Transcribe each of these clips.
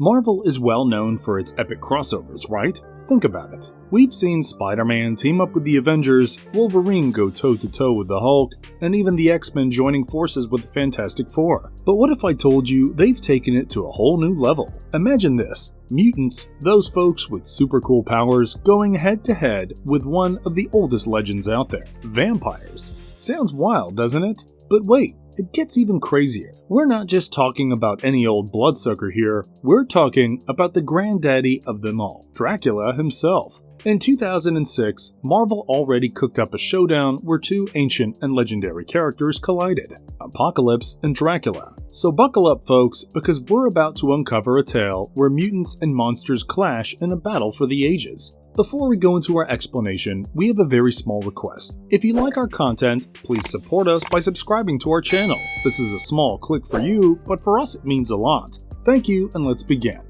Marvel is well known for its epic crossovers, right? Think about it. We've seen Spider-Man team up with the Avengers, Wolverine go toe-to-toe with the Hulk, and even the X-Men joining forces with the Fantastic Four. But what if I told you they've taken it to a whole new level? Imagine this. Mutants, those folks with super cool powers, going head-to-head with one of the oldest legends out there, vampires. Sounds wild, doesn't it? But wait, it gets even crazier. We're not just talking about any old bloodsucker here, we're talking about the granddaddy of them all, Dracula himself. In 2006, Marvel already cooked up a showdown where two ancient and legendary characters collided, Apocalypse and Dracula. So buckle up folks, because we're about to uncover a tale where mutants and monsters clash in a battle for the ages. Before we go into our explanation, we have a very small request. If you like our content, please support us by subscribing to our channel. This is a small click for you, but for us it means a lot. Thank you, and let's begin.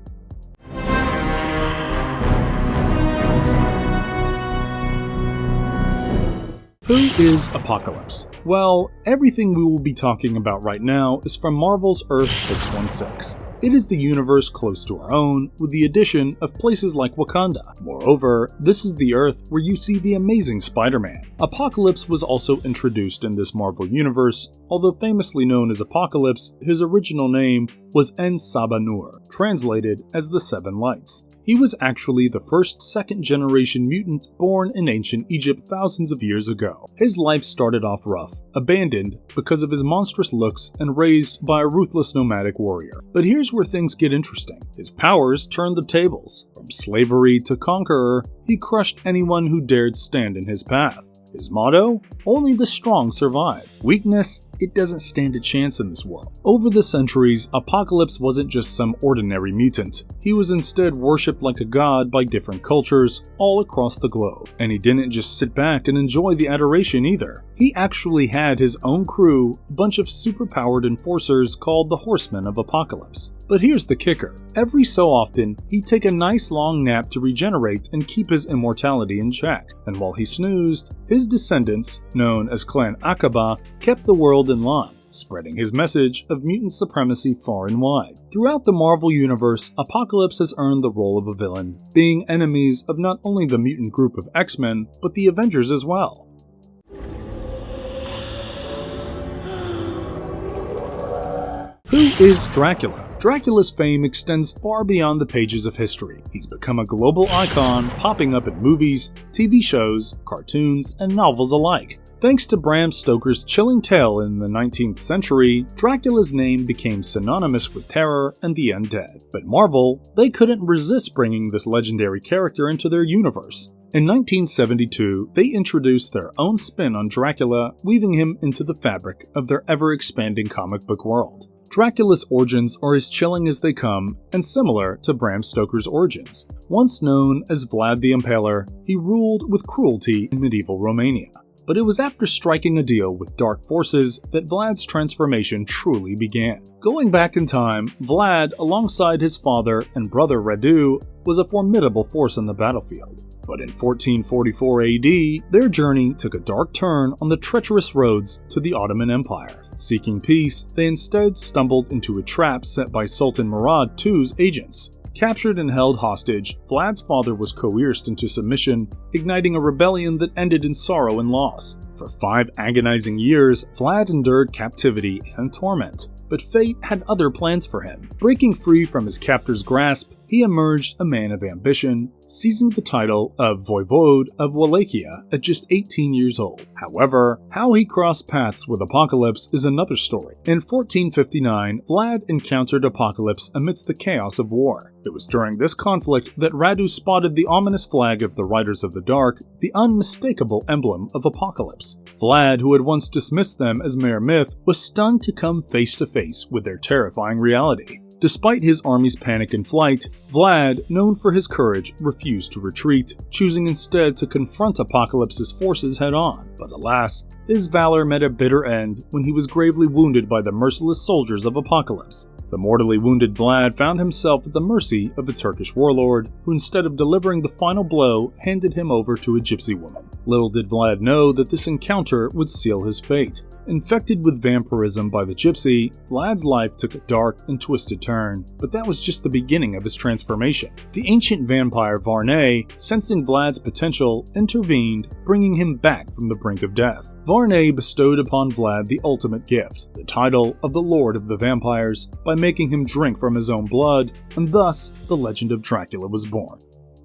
Who is Apocalypse? Well, everything we will be talking about right now is from Marvel's Earth 616. It is the universe close to our own, with the addition of places like Wakanda. Moreover, this is the Earth where you see the amazing Spider-Man. Apocalypse was also introduced in this Marvel universe. Although famously known as Apocalypse, his original name was En-Sabah-Nur, translated as the Seven Lights. He was actually the first second-generation mutant born in ancient Egypt thousands of years ago. His life started off rough, abandoned because of his monstrous looks and raised by a ruthless nomadic warrior. But here's where things get interesting. His powers turned the tables. From slavery to conqueror, he crushed anyone who dared stand in his path. His motto? Only the strong survive. Weakness? It doesn't stand a chance in this world. Over the centuries, Apocalypse wasn't just some ordinary mutant. He was instead worshipped like a god by different cultures all across the globe. And he didn't just sit back and enjoy the adoration either. He actually had his own crew, a bunch of superpowered enforcers called the Horsemen of Apocalypse. But here's the kicker. Every so often, he'd take a nice long nap to regenerate and keep his immortality in check. And while he snoozed, his descendants, known as Clan Aqaba, kept the world in line, spreading his message of mutant supremacy far and wide. Throughout the Marvel Universe, Apocalypse has earned the role of a villain, being enemies of not only the mutant group of X-Men, but the Avengers as well. Who is Dracula? Dracula's fame extends far beyond the pages of history. He's become a global icon, popping up in movies, TV shows, cartoons, and novels alike. Thanks to Bram Stoker's chilling tale in the 19th century, Dracula's name became synonymous with terror and the undead. But Marvel, they couldn't resist bringing this legendary character into their universe. In 1972, they introduced their own spin on Dracula, weaving him into the fabric of their ever-expanding comic book world. Dracula's origins are as chilling as they come, and similar to Bram Stoker's origins. Once known as Vlad the Impaler, he ruled with cruelty in medieval Romania. But it was after striking a deal with dark forces that Vlad's transformation truly began. Going back in time, Vlad, alongside his father and brother Radu, was a formidable force on the battlefield. But in 1444 AD, their journey took a dark turn on the treacherous roads to the Ottoman Empire. Seeking peace, they instead stumbled into a trap set by Sultan Murad II's agents. Captured and held hostage, Vlad's father was coerced into submission, igniting a rebellion that ended in sorrow and loss. For 5 agonizing years, Vlad endured captivity and torment. But fate had other plans for him. Breaking free from his captor's grasp, he emerged a man of ambition, seizing the title of Voivode of Wallachia at just 18 years old. However, how he crossed paths with Apocalypse is another story. In 1459, Vlad encountered Apocalypse amidst the chaos of war. It was during this conflict that Radu spotted the ominous flag of the Riders of the Dark, the unmistakable emblem of Apocalypse. Vlad, who had once dismissed them as mere myth, was stunned to come face to face with their terrifying reality. Despite his army's panic and flight, Vlad, known for his courage, refused to retreat, choosing instead to confront Apocalypse's forces head-on. But alas, his valor met a bitter end when he was gravely wounded by the merciless soldiers of Apocalypse. The mortally wounded Vlad found himself at the mercy of a Turkish warlord, who instead of delivering the final blow, handed him over to a gypsy woman. Little did Vlad know that this encounter would seal his fate. Infected with vampirism by the gypsy, Vlad's life took a dark and twisted turn, but that was just the beginning of his transformation. The ancient vampire Varney, sensing Vlad's potential, intervened, bringing him back from the brink of death. Varney bestowed upon Vlad the ultimate gift, the title of the Lord of the Vampires, by making him drink from his own blood, and thus the legend of Dracula was born.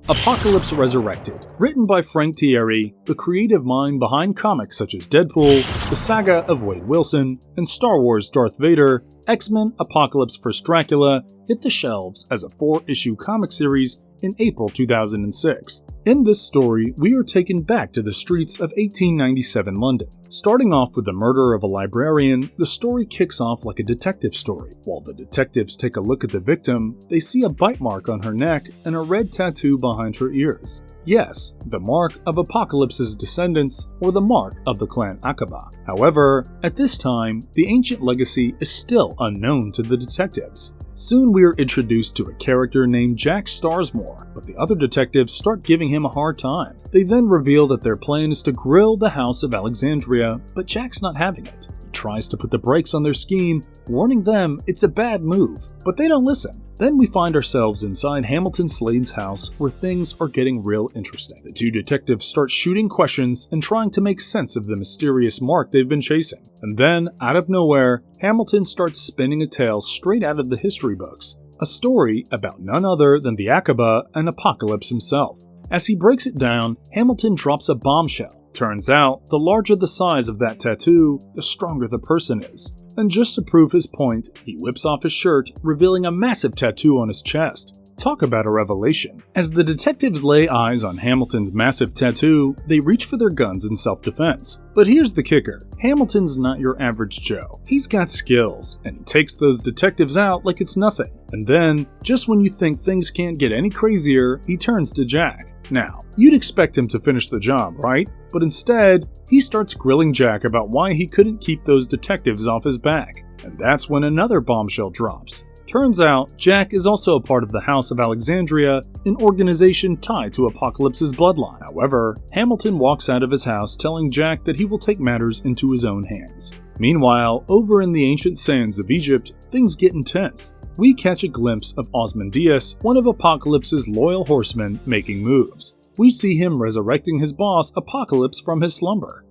Apocalypse Resurrected. Written by Frank Thierry, the creative mind behind comics such as Deadpool, the saga of Wade Wilson, and Star Wars Darth Vader, X-Men Apocalypse vs. Dracula hit the shelves as a 4-issue comic series in April 2006. In this story, we are taken back to the streets of 1897 London. Starting off with the murder of a librarian, the story kicks off like a detective story. While the detectives take a look at the victim, they see a bite mark on her neck and a red tattoo behind her ears. Yes, the mark of Apocalypse's descendants, or the mark of the clan Aqaba. However, at this time, the ancient legacy is still unknown to the detectives. Soon we are introduced to a character named Jack Starsmore, but the other detectives start giving him a hard time. They then reveal that their plan is to grill the House of Alexandria, but Jack's not having it. He tries to put the brakes on their scheme, warning them it's a bad move, but they don't listen. Then we find ourselves inside Hamilton Slade's house, where things are getting real interesting. The two detectives start shooting questions and trying to make sense of the mysterious mark they've been chasing. And then, out of nowhere, Hamilton starts spinning a tale straight out of the history books. A story about none other than the Aqaba and Apocalypse himself. As he breaks it down, Hamilton drops a bombshell. Turns out, the larger the size of that tattoo, the stronger the person is. And just to prove his point, he whips off his shirt, revealing a massive tattoo on his chest. Talk about a revelation. As the detectives lay eyes on Hamilton's massive tattoo, they reach for their guns in self-defense. But here's the kicker. Hamilton's not your average Joe. He's got skills, and he takes those detectives out like it's nothing. And then, just when you think things can't get any crazier, he turns to Jack. Now, you'd expect him to finish the job, right? But instead, he starts grilling Jack about why he couldn't keep those detectives off his back. And that's when another bombshell drops. Turns out, Jack is also a part of the House of Alexandria, an organization tied to Apocalypse's bloodline. However, Hamilton walks out of his house telling Jack that he will take matters into his own hands. Meanwhile, over in the ancient sands of Egypt, things get intense. We catch a glimpse of Ozymandias, one of Apocalypse's loyal horsemen, making moves. We see him resurrecting his boss, Apocalypse, from his slumber.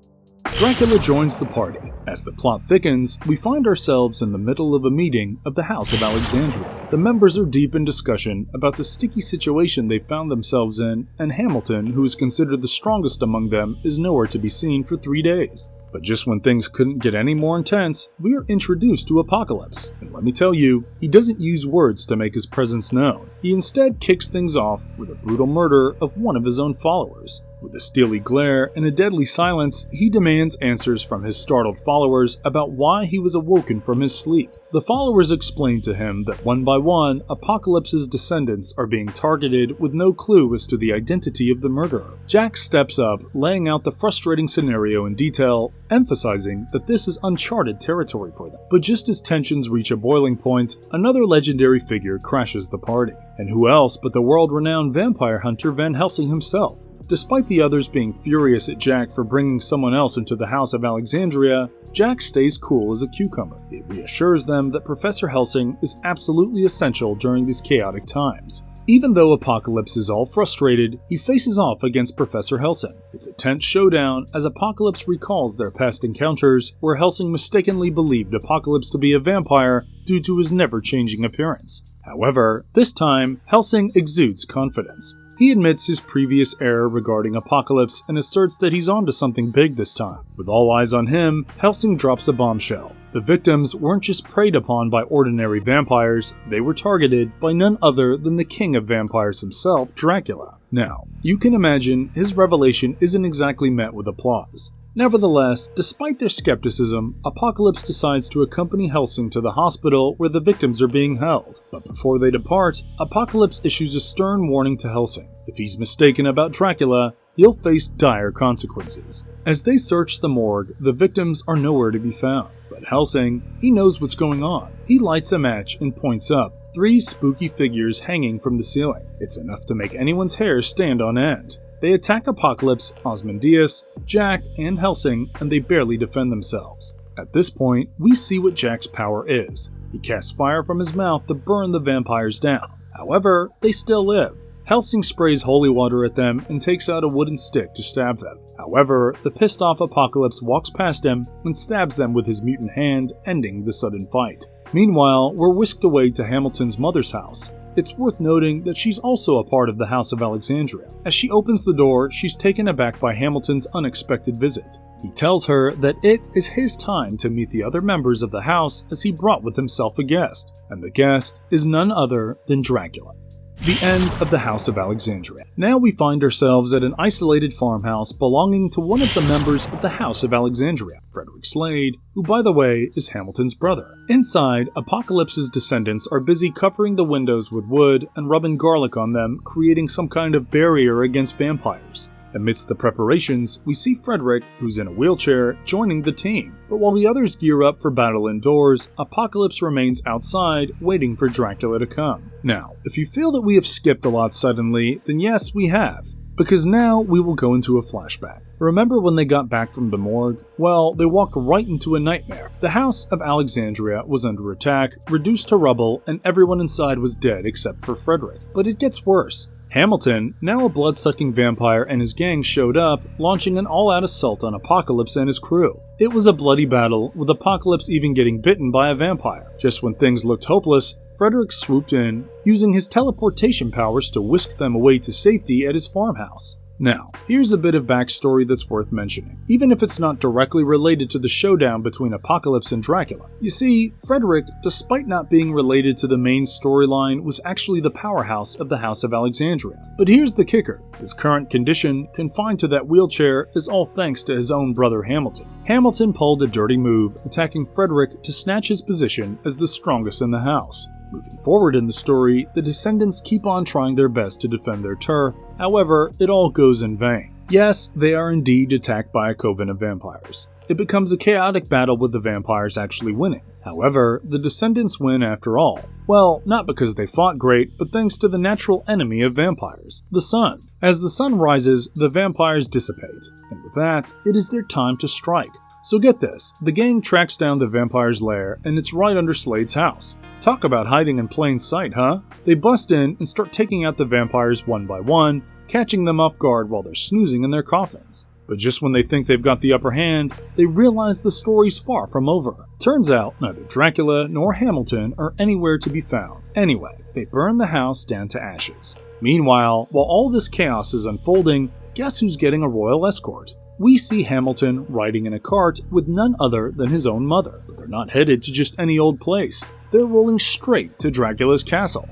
Dracula joins the party. As the plot thickens, we find ourselves in the middle of a meeting of the House of Alexandria. The members are deep in discussion about the sticky situation they found themselves in, and Hamilton, who is considered the strongest among them, is nowhere to be seen for 3 days. But just when things couldn't get any more intense, we are introduced to Apocalypse. And let me tell you, he doesn't use words to make his presence known. He instead kicks things off with a brutal murder of one of his own followers. With a steely glare and a deadly silence, he demands answers from his startled followers about why he was awoken from his sleep. The followers explain to him that one by one, Apocalypse's descendants are being targeted with no clue as to the identity of the murderer. Jack steps up, laying out the frustrating scenario in detail, emphasizing that this is uncharted territory for them. But just as tensions reach a boiling point, another legendary figure crashes the party. And who else but the world-renowned vampire hunter Van Helsing himself. Despite the others being furious at Jack for bringing someone else into the House of Alexandria, Jack stays cool as a cucumber. He reassures them that Professor Helsing is absolutely essential during these chaotic times. Even though Apocalypse is all frustrated, he faces off against Professor Helsing. It's a tense showdown as Apocalypse recalls their past encounters where Helsing mistakenly believed Apocalypse to be a vampire due to his never-changing appearance. However, this time, Helsing exudes confidence. He admits his previous error regarding Apocalypse and asserts that he's onto something big this time. With all eyes on him, Helsing drops a bombshell. The victims weren't just preyed upon by ordinary vampires, they were targeted by none other than the king of vampires himself, Dracula. Now, you can imagine his revelation isn't exactly met with applause. Nevertheless, despite their skepticism, Apocalypse decides to accompany Helsing to the hospital where the victims are being held. But before they depart, Apocalypse issues a stern warning to Helsing. If he's mistaken about Dracula, he'll face dire consequences. As they search the morgue, the victims are nowhere to be found. But Helsing, he knows what's going on. He lights a match and points up, 3 spooky figures hanging from the ceiling. It's enough to make anyone's hair stand on end. They attack Apocalypse, Ozymandias, Jack, and Helsing, and they barely defend themselves. At this point, we see what Jack's power is. He casts fire from his mouth to burn the vampires down. However, they still live. Helsing sprays holy water at them and takes out a wooden stick to stab them. However, the pissed off Apocalypse walks past him and stabs them with his mutant hand, ending the sudden fight. Meanwhile, we're whisked away to Hamilton's mother's house. It's worth noting that she's also a part of the House of Alexandria. As she opens the door, she's taken aback by Hamilton's unexpected visit. He tells her that it is his time to meet the other members of the house as he brought with himself a guest, and the guest is none other than Dracula. The end of the House of Alexandria. Now we find ourselves at an isolated farmhouse belonging to one of the members of the House of Alexandria, Frederick Slade, who by the way is Hamilton's brother. Inside, Apocalypse's descendants are busy covering the windows with wood and rubbing garlic on them, creating some kind of barrier against vampires. Amidst the preparations, we see Frederick, who's in a wheelchair, joining the team. But while the others gear up for battle indoors, Apocalypse remains outside, waiting for Dracula to come. Now, if you feel that we have skipped a lot suddenly, then yes, we have. Because now we will go into a flashback. Remember when they got back from the morgue? Well, they walked right into a nightmare. The House of Alexandria was under attack, reduced to rubble, and everyone inside was dead except for Frederick. But it gets worse. Hamilton, now a blood-sucking vampire, and his gang showed up, launching an all-out assault on Apocalypse and his crew. It was a bloody battle, with Apocalypse even getting bitten by a vampire. Just when things looked hopeless, Frederick swooped in, using his teleportation powers to whisk them away to safety at his farmhouse. Now, here's a bit of backstory that's worth mentioning, even if it's not directly related to the showdown between Apocalypse and Dracula. You see, Frederick, despite not being related to the main storyline, was actually the powerhouse of the House of Alexandria. But here's the kicker. His current condition, confined to that wheelchair, is all thanks to his own brother Hamilton. Hamilton pulled a dirty move, attacking Frederick to snatch his position as the strongest in the house. Moving forward in the story, the descendants keep on trying their best to defend their turf. However, it all goes in vain. Yes, they are indeed attacked by a coven of vampires. It becomes a chaotic battle with the vampires actually winning. However, the descendants win after all. Well, not because they fought great, but thanks to the natural enemy of vampires, the sun. As the sun rises, the vampires dissipate, and with that, it is their time to strike. So get this, the gang tracks down the vampire's lair, and it's right under Slade's house. Talk about hiding in plain sight, huh? They bust in and start taking out the vampires one by one, catching them off guard while they're snoozing in their coffins. But just when they think they've got the upper hand, they realize the story's far from over. Turns out, neither Dracula nor Hamilton are anywhere to be found. Anyway, they burn the house down to ashes. Meanwhile, while all this chaos is unfolding, guess who's getting a royal escort? We see Hamilton riding in a cart with none other than his own mother. But they're not headed to just any old place. They're rolling straight to Dracula's castle.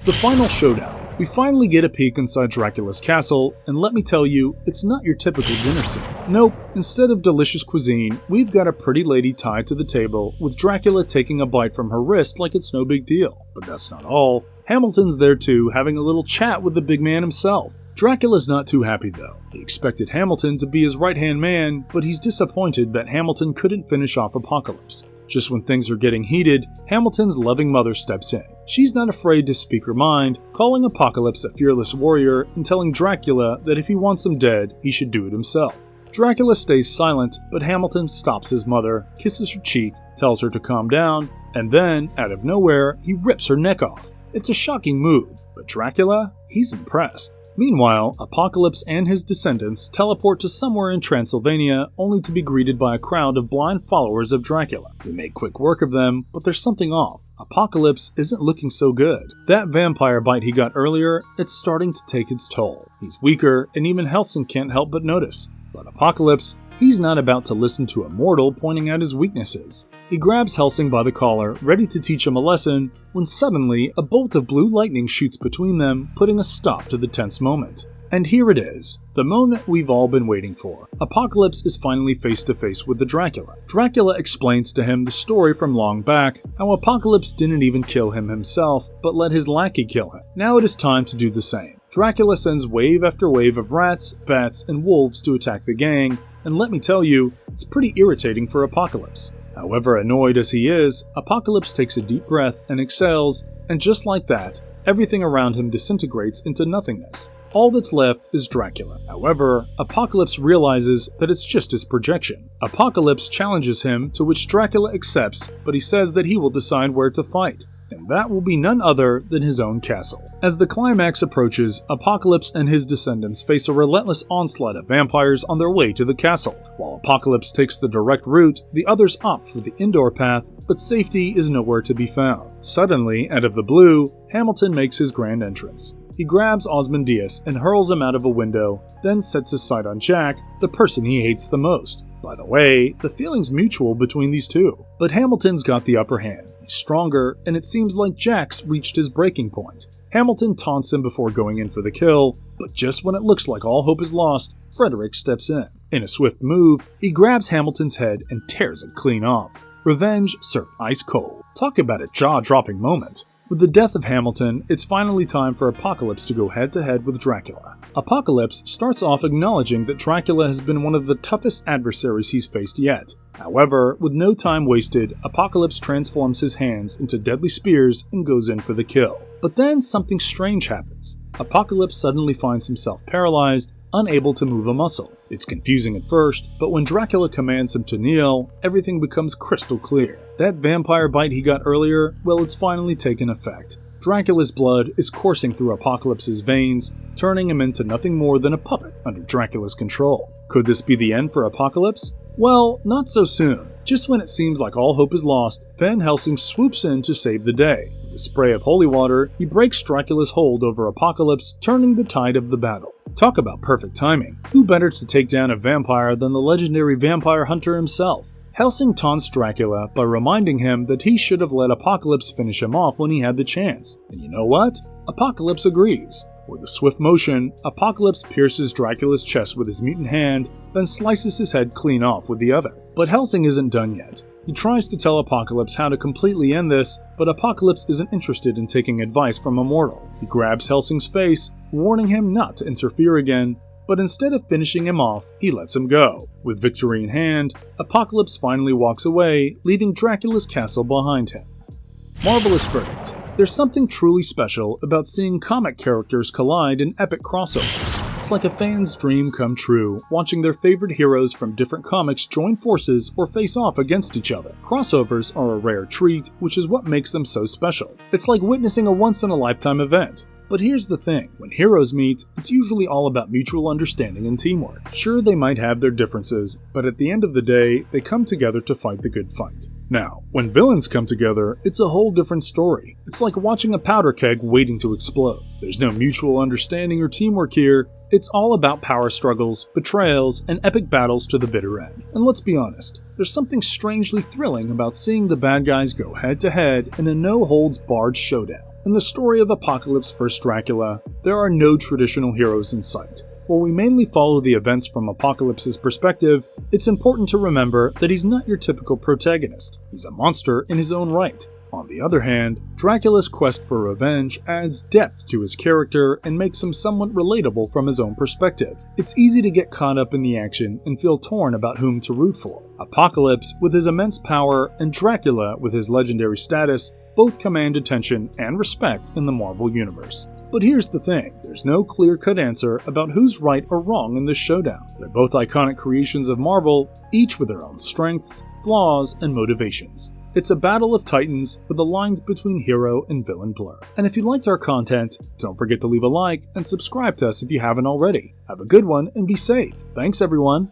The final showdown. We finally get a peek inside Dracula's castle, and let me tell you, it's not your typical dinner scene. Nope, instead of delicious cuisine, we've got a pretty lady tied to the table, with Dracula taking a bite from her wrist like it's no big deal. But that's not all. Hamilton's there too, having a little chat with the big man himself. Dracula's not too happy though. He expected Hamilton to be his right-hand man, but he's disappointed that Hamilton couldn't finish off Apocalypse. Just when things are getting heated, Hamilton's loving mother steps in. She's not afraid to speak her mind, calling Apocalypse a fearless warrior and telling Dracula that if he wants him dead, he should do it himself. Dracula stays silent, but Hamilton stops his mother, kisses her cheek, tells her to calm down, and then, out of nowhere, he rips her neck off. It's a shocking move, but Dracula, he's impressed. Meanwhile, Apocalypse and his descendants teleport to somewhere in Transylvania, only to be greeted by a crowd of blind followers of Dracula. They make quick work of them, but there's something off. Apocalypse isn't looking so good. That vampire bite he got earlier, it's starting to take its toll. He's weaker, and even Helsing can't help but notice. But Apocalypse, he's not about to listen to a mortal pointing out his weaknesses. He grabs Helsing by the collar, ready to teach him a lesson, when suddenly a bolt of blue lightning shoots between them, putting a stop to the tense moment. And here it is, the moment we've all been waiting for. Apocalypse is finally face to face with the Dracula. Dracula explains to him the story from long back, how Apocalypse didn't even kill him himself, but let his lackey kill him. Now it is time to do the same. Dracula sends wave after wave of rats, bats, and wolves to attack the gang, and let me tell you, it's pretty irritating for Apocalypse. However annoyed as he is, Apocalypse takes a deep breath and exhales, and just like that, everything around him disintegrates into nothingness. All that's left is Dracula. However, Apocalypse realizes that it's just his projection. Apocalypse challenges him, to which Dracula accepts, but he says that he will decide where to fight, and that will be none other than his own castle. As the climax approaches, Apocalypse and his descendants face a relentless onslaught of vampires on their way to the castle. While Apocalypse takes the direct route, the others opt for the indoor path, but safety is nowhere to be found. Suddenly, out of the blue, Hamilton makes his grand entrance. He grabs Ozymandias and hurls him out of a window, then sets his sight on Jack, the person he hates the most. By the way, the feeling's mutual between these two, but Hamilton's got the upper hand. He's stronger, and it seems like Jack's reached his breaking point. Hamilton taunts him before going in for the kill, but just when it looks like all hope is lost, Frederick steps in. In a swift move, he grabs Hamilton's head and tears it clean off. Revenge served ice cold. Talk about a jaw-dropping moment. With the death of Hamilton, it's finally time for Apocalypse to go head-to-head with Dracula. Apocalypse starts off acknowledging that Dracula has been one of the toughest adversaries he's faced yet. However, with no time wasted, Apocalypse transforms his hands into deadly spears and goes in for the kill. But then something strange happens. Apocalypse suddenly finds himself paralyzed, unable to move a muscle. It's confusing at first, but when Dracula commands him to kneel, everything becomes crystal clear. That vampire bite he got earlier, well, it's finally taken effect. Dracula's blood is coursing through Apocalypse's veins, turning him into nothing more than a puppet under Dracula's control. Could this be the end for Apocalypse? Well, not so soon. Just when it seems like all hope is lost, Van Helsing swoops in to save the day. With a spray of holy water, he breaks Dracula's hold over Apocalypse, turning the tide of the battle. Talk about perfect timing. Who better to take down a vampire than the legendary vampire hunter himself? Helsing taunts Dracula by reminding him that he should have let Apocalypse finish him off when he had the chance. And you know what? Apocalypse agrees. With a swift motion, Apocalypse pierces Dracula's chest with his mutant hand, then slices his head clean off with the other. But Helsing isn't done yet. He tries to tell Apocalypse how to completely end this, but Apocalypse isn't interested in taking advice from Immortal. He grabs Helsing's face, warning him not to interfere again, but instead of finishing him off, he lets him go. With victory in hand, Apocalypse finally walks away, leaving Dracula's castle behind him. Marvelous verdict. There's something truly special about seeing comic characters collide in epic crossovers. It's like a fan's dream come true, watching their favorite heroes from different comics join forces or face off against each other. Crossovers are a rare treat, which is what makes them so special. It's like witnessing a once-in-a-lifetime event. But here's the thing, when heroes meet, it's usually all about mutual understanding and teamwork. Sure, they might have their differences, but at the end of the day, they come together to fight the good fight. Now, when villains come together, it's a whole different story. It's like watching a powder keg waiting to explode. There's no mutual understanding or teamwork here. It's all about power struggles, betrayals, and epic battles to the bitter end. And let's be honest, there's something strangely thrilling about seeing the bad guys go head-to-head in a no-holds-barred showdown. In the story of Apocalypse vs. Dracula, there are no traditional heroes in sight. While we mainly follow the events from Apocalypse's perspective, it's important to remember that he's not your typical protagonist. He's a monster in his own right. On the other hand, Dracula's quest for revenge adds depth to his character and makes him somewhat relatable from his own perspective. It's easy to get caught up in the action and feel torn about whom to root for. Apocalypse, with his immense power, and Dracula, with his legendary status, both command attention and respect in the Marvel Universe. But here's the thing, there's no clear-cut answer about who's right or wrong in this showdown. They're both iconic creations of Marvel, each with their own strengths, flaws, and motivations. It's a battle of titans with the lines between hero and villain blur. And if you liked our content, don't forget to leave a like and subscribe to us if you haven't already. Have a good one and be safe. Thanks everyone!